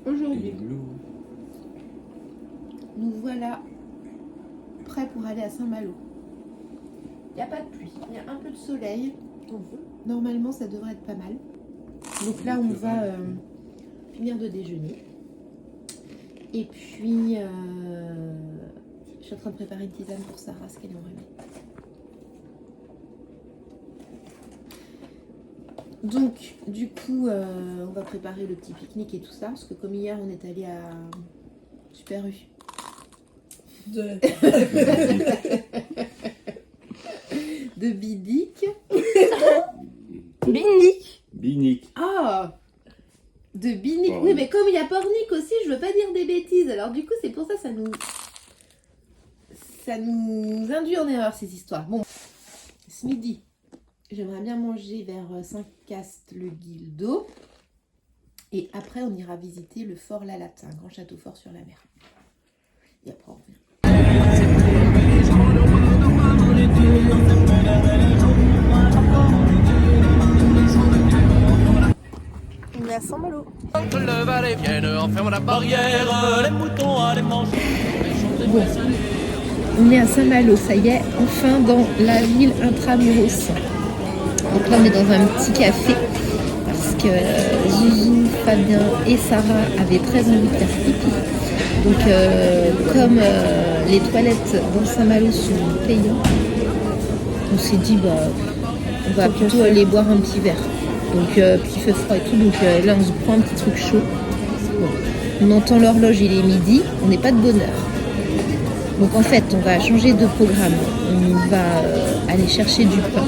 Aujourd'hui, nous voilà prêts pour aller à Saint-Malo. Il n'y a pas de pluie, il y a un peu de soleil. Normalement, ça devrait être pas mal. Donc là, on va finir de déjeuner. Et puis, je suis en train de préparer une tisane pour Sarah, ce qu'elle aimerait bien. Donc, du coup, on va préparer le petit pique-nique et tout ça. Parce que comme hier, on est allé à Super U. De Bidic. Binic. Ah, de Binic. Oh. Oui, mais comme il y a Pornic aussi, je veux pas dire des bêtises. Alors du coup, c'est pour ça ça nous induit en erreur ces histoires. Bon, ce midi, j'aimerais bien manger vers Saint-Cast-le-Guildo. Et après, on ira visiter le fort La Latte, un grand château fort sur la mer. Et après, on revient. On est à Saint-Malo. Le valet vienne, enferme la barrière, les moutons à les manger. Bon, on est à Saint-Malo, ça y est, enfin dans la ville intramuros. Donc là, on est dans un petit café parce que Gigi, Fabien et Sarah avaient très envie de faire pipi. Donc, comme les toilettes dans Saint-Malo sont payantes, on s'est dit, on va plutôt aller boire un petit verre. Donc, puis il fait froid et tout, donc là, on se prend un petit truc chaud. Bon. On entend l'horloge, il est midi, on n'est pas de bonne heure. Donc, en fait, on va changer de programme. On va aller chercher du pain.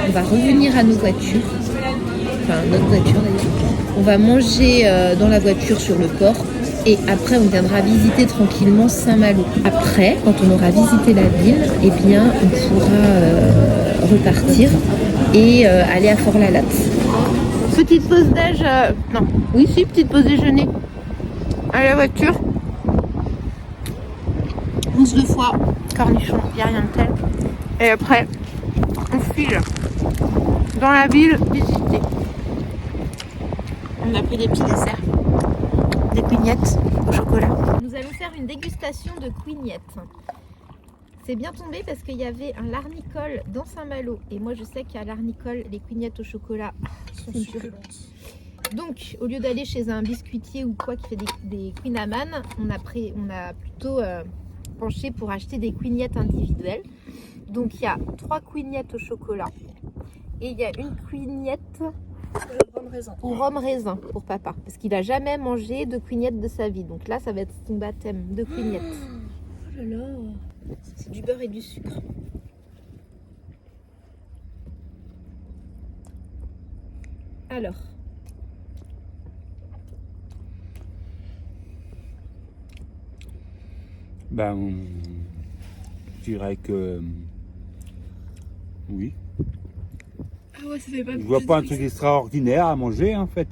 On va revenir à nos voitures. Enfin, notre voiture d'ailleurs. On va manger dans la voiture sur le port. Et après, on viendra visiter tranquillement Saint-Malo. Après, quand on aura visité la ville, eh bien, on pourra repartir et aller à Fort-la-Latte. Petite pause déj, non, oui si, petite pause déjeuner à la voiture. Mousse de foie, cornichons, il n'y a rien de tel. Et après, on file dans la ville visiter. On a pris des petits desserts, des quignettes au chocolat. Nous allons faire une dégustation de quignettes. C'est bien tombé parce qu'il y avait un Larnicole dans Saint-Malo. Et moi, je sais qu'à Larnicole, les quignettes au chocolat sont succulentes. Donc, au lieu d'aller chez un biscuitier ou quoi qui fait des quinaman, on a plutôt penché pour acheter des quignettes individuelles. Donc, il y a 3 quignettes au chocolat. Et il y a une quignette au rhum raisin pour papa. Parce qu'il n'a jamais mangé de quignettes de sa vie. Donc là, ça va être son baptême de quignettes. Oh là là! C'est du beurre et du sucre. Alors. Je dirais que oui. Ah ouais, ça fait pas. Je vois pas un truc extraordinaire à manger en fait.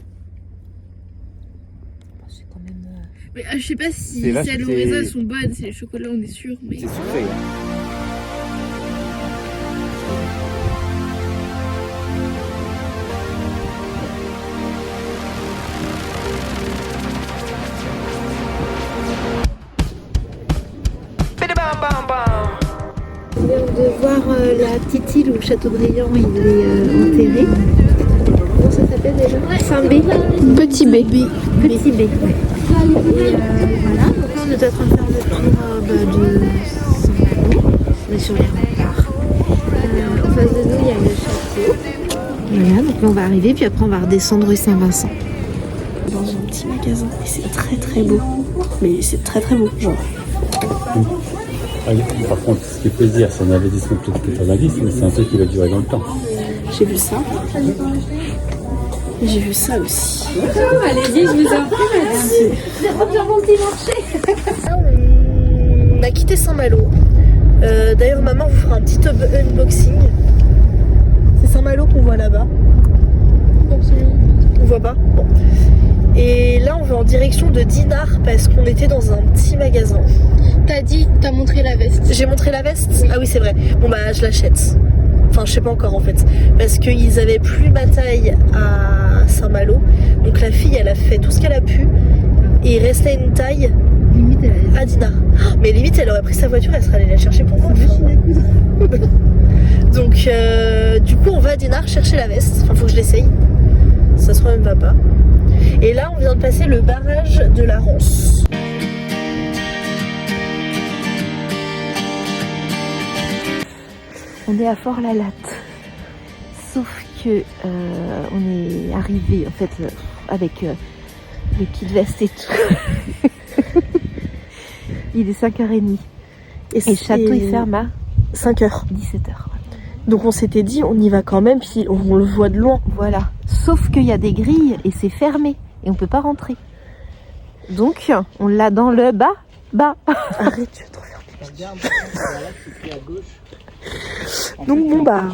C'est quand même. Mais je sais pas si C'est là, celles au c'est- raisin sont bonnes, c'est les chocolats, on est sûr. Mais... C'est sucré. On vient de voir la petite île où Châteaubriand il est enterré. Comment ça s'appelle déjà? Saint-B. Petit B. Petit B. Et voilà, donc on est en train de faire le tour de Saint-Malo. On est sur les remparts. En face de nous, il y a le château. Voilà, donc là on va arriver, puis après on va redescendre rue Saint-Vincent. Dans un petit magasin. Et c'est très très beau. Mais c'est très très beau, genre. Par contre, ce qui est plaisir, c'est un investissement peut-être 90, mais c'est un truc qui va durer dans le temps. J'ai vu ça. J'ai vu ça aussi. Allez-y, je vous en prie, madame. J'ai repris mon petit marché. On a quitté Saint-Malo. D'ailleurs, maman vous fera un petit unboxing. C'est Saint-Malo qu'on voit là-bas. On voit pas. Bon. Et là, on va en direction de Dinard parce qu'on était dans un petit magasin. T'as montré la veste. J'ai montré la veste? Ah oui, c'est vrai. Bon bah, je l'achète. Enfin, je sais pas encore en fait. Parce qu'ils avaient plus ma taille à Saint-Malo. Donc la fille elle a fait tout ce qu'elle a pu. Et il restait une taille Limite, elle a à Dinard. Mais limite, elle aurait pris sa voiture, elle serait allée la chercher pour moi. Donc, du coup, on va à Dinard chercher la veste. Enfin, faut que je l'essaye. Ça se trouve, elle me va pas. Et là, on vient de passer le barrage de la Rance. On est à Fort-la-Latte. Sauf que on est arrivé en fait avec le kit veste et tout. Il est 5h30. Et château il ferme à 5h. 17h. Donc on s'était dit on y va quand même, puis on le voit de loin. Voilà. Sauf qu'il y a des grilles et c'est fermé. Et on peut pas rentrer. Donc on l'a dans le bas. Arrête, tu vas trop faire. Donc bon bah